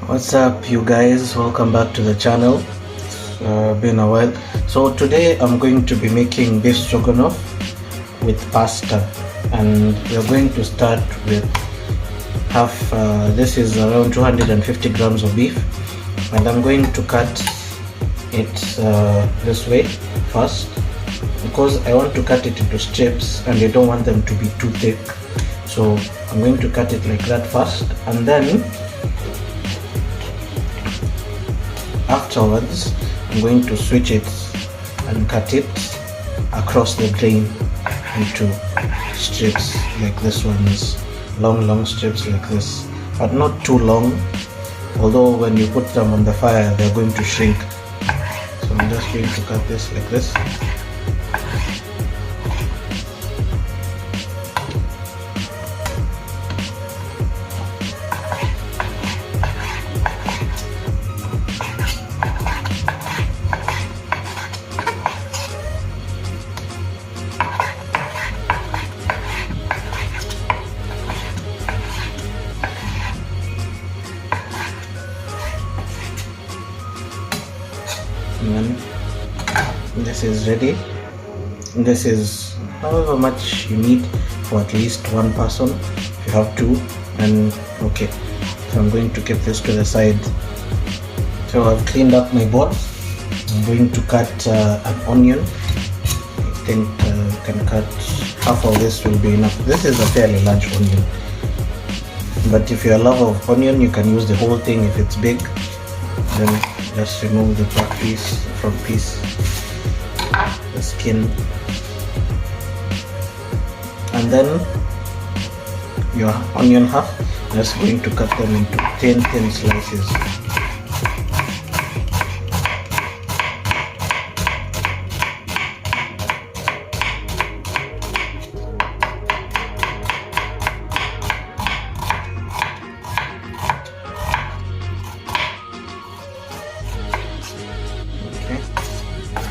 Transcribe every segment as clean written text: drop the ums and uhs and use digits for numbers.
What's up, you guys? Welcome back to the channel. It's been a while. So today I'm going to be making beef stroganoff with pasta, and we're going to start with half. This is around 250 grams of beef, and I'm going to cut it this way first because I want to cut it into strips and I don't want them to be too thick. So I'm going to cut it like that first, and then afterwards I'm going to switch it and cut it across the grain into strips like this one is long strips like this, but not too long, although when you put them on the fire they're going to shrink. So I'm just going to cut this like this. And then this is ready. This is however much you need for at least one person if you have two. And okay, so I'm going to keep this to the side. So I've cleaned up my board. I'm going to cut an onion. I think you can cut half of this will be enough. This is a fairly large onion, but if you're a lover of onion you can use the whole thing. If it's big, then just remove the front piece, the skin, and then your onion half, just going to cut them into thin slices.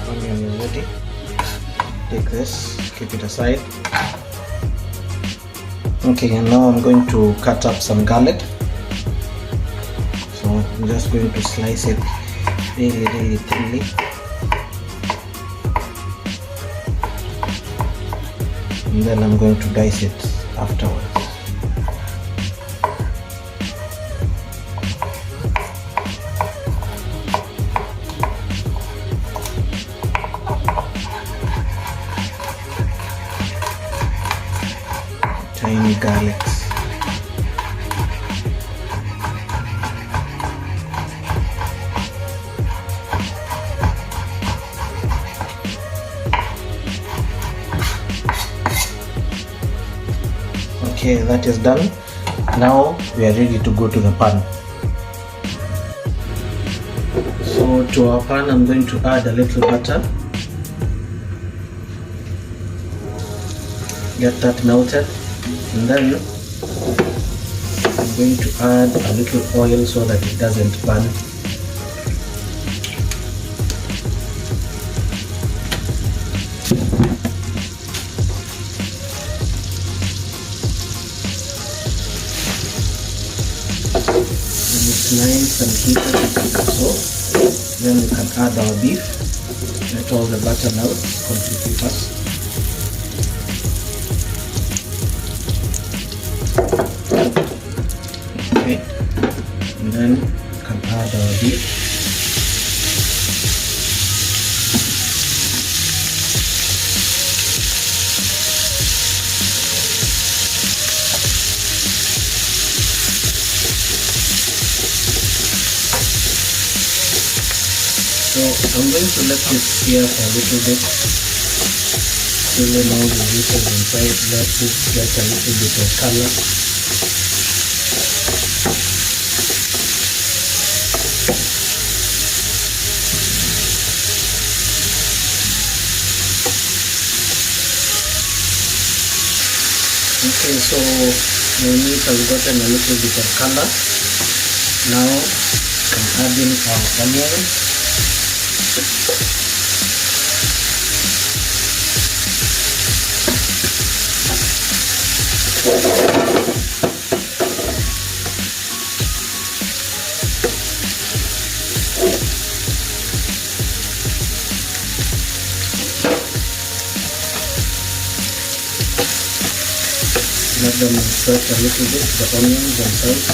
Onion is ready. Take this, keep it aside. Okay, and now I'm going to cut up some garlic. So I'm just going to slice it really thinly. And then I'm going to dice it afterwards. Tiny garlics. Okay, that is done. Now we are ready to go to the pan. So to our pan I'm going to add a little butter. Get that melted. And then I'm going to add a little oil so that it doesn't burn. When it's nice and heated like so, then we can add our beef. Let all the butter melt completely first. Okay, and then we can add our beef. So I'm going to let this sear for a little bit. Fill in all the juices inside. Let this get a little bit of color. Okay, so my meat has gotten a little bit of color. Now I'm adding our onions. let them sweat a little bit, the onions themselves.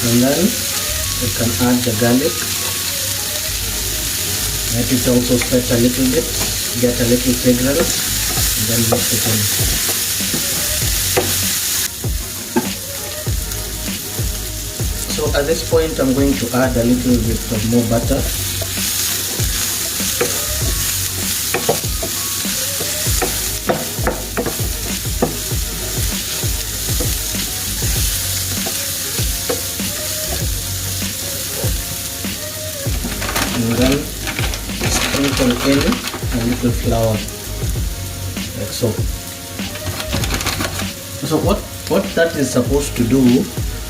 And then we can add the garlic. Let it also spread a little bit, get a little fragrance, and then mix it in. So at this point I'm going to add a little bit of more butter. And then sprinkle in a little flour, like so. So what that is supposed to do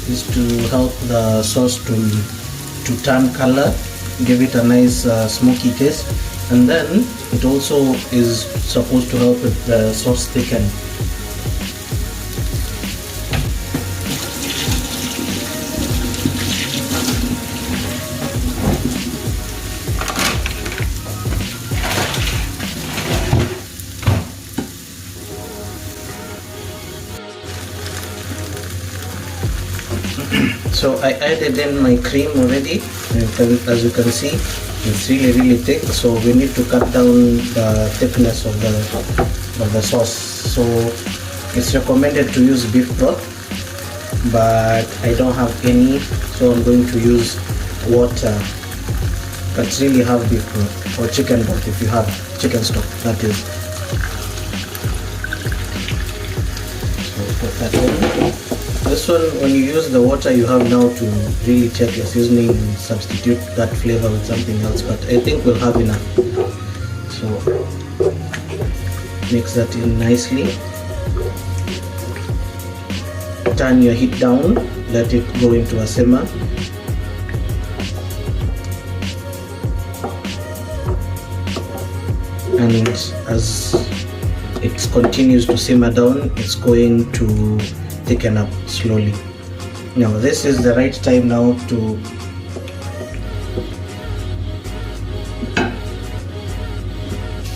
is to help the sauce to turn color, give it a nice smoky taste, and then it also is supposed to help with the sauce thicken. So I added in my cream already, and as you can see it's really thick, so we need to cut down the thickness of the sauce. So it's recommended to use beef broth, but I don't have any, so I'm going to use water. But really have beef broth or chicken broth if you have chicken stock, that is. So put that in. This one, when you use the water, you have now to really check your seasoning and substitute that flavor with something else, but I think we'll have enough. So mix that in nicely. Turn your heat down, let it go into a simmer. And as it continues to simmer down, it's going to thicken up slowly. Now this is the right time now to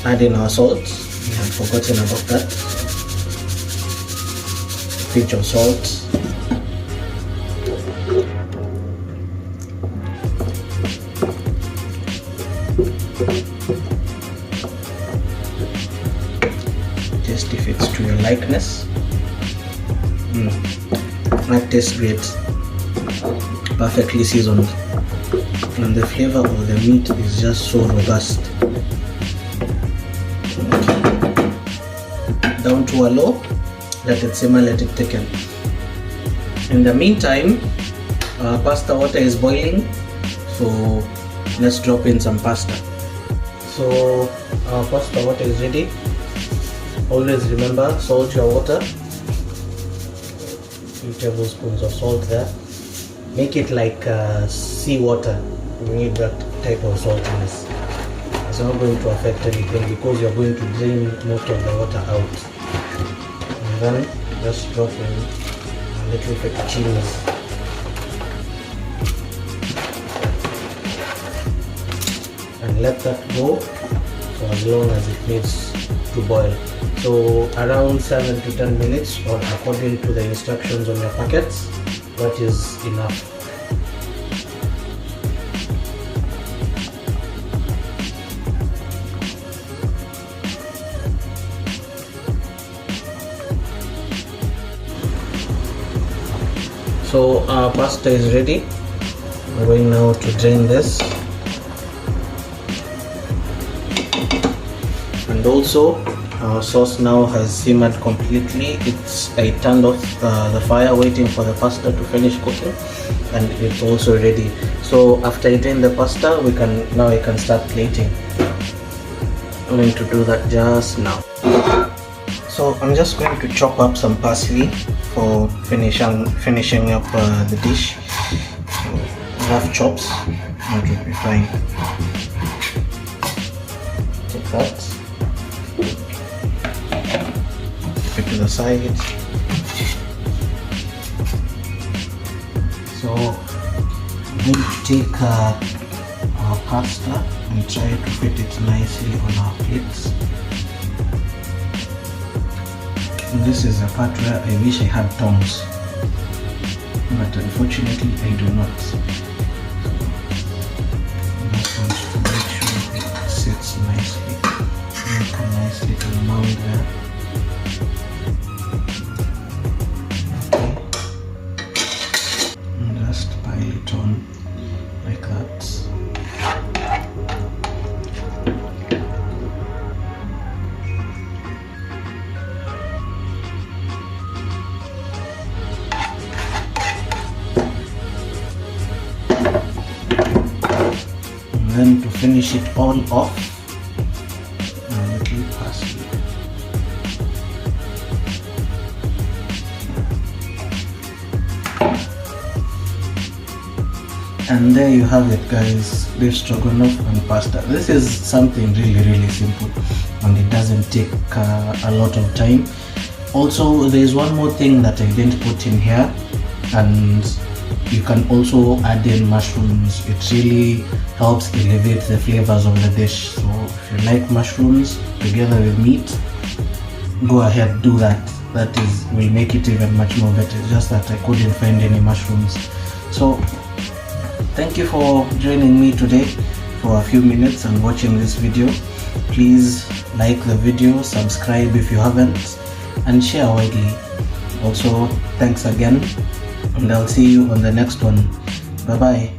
add in our salt. We have forgotten about that. Pinch of salt. Taste if it's to your likeness. That tastes great, perfectly seasoned, and the flavor of the meat is just so robust. Okay. Down to a low, let it simmer, let it thicken. In the meantime, pasta water is boiling, so let's drop in some pasta. So our pasta water is ready. Always remember, salt your water. 2 tablespoons of salt there. Make it like seawater. You need that type of saltiness. It's not going to affect anything because you're going to drain most of the water out. And then just drop in a little fettuccine. And let that go for as long as it needs to boil. So around 7 to 10 minutes, or according to the instructions on your packets, that is enough. So our pasta is ready. We're going now to drain this. And also our sauce now has simmered completely. I turned off the fire, waiting for the pasta to finish cooking, and it's also ready. So after I drain the pasta, I can start plating. I'm going to do that just now. So I'm just going to chop up some parsley for finishing up the dish. So rough chops, that would be fine. that. Keep it to the side. So I'm going to take our pasta and try to fit it nicely on our plates. And this is a part where I wish I had tongs, but unfortunately I do not. So I just want to make sure it sits nicely. Make a nice little mound there. Okay. And just pile it on like that. Then to finish it all off, a little parsley. And there you have it, guys, beef stroganoff and pasta. This is something really simple, and it doesn't take a lot of time. Also, there is one more thing that I didn't put in here, and you can also add in mushrooms. It really helps elevate the flavors of the dish. So if you like mushrooms together with meat, go ahead, do that. That will make it even much more better. It's just that I couldn't find any mushrooms. So thank you for joining me today for a few minutes and watching this video. Please like the video, subscribe if you haven't, and share widely. Also, thanks again, and I'll see you on the next one. Bye bye.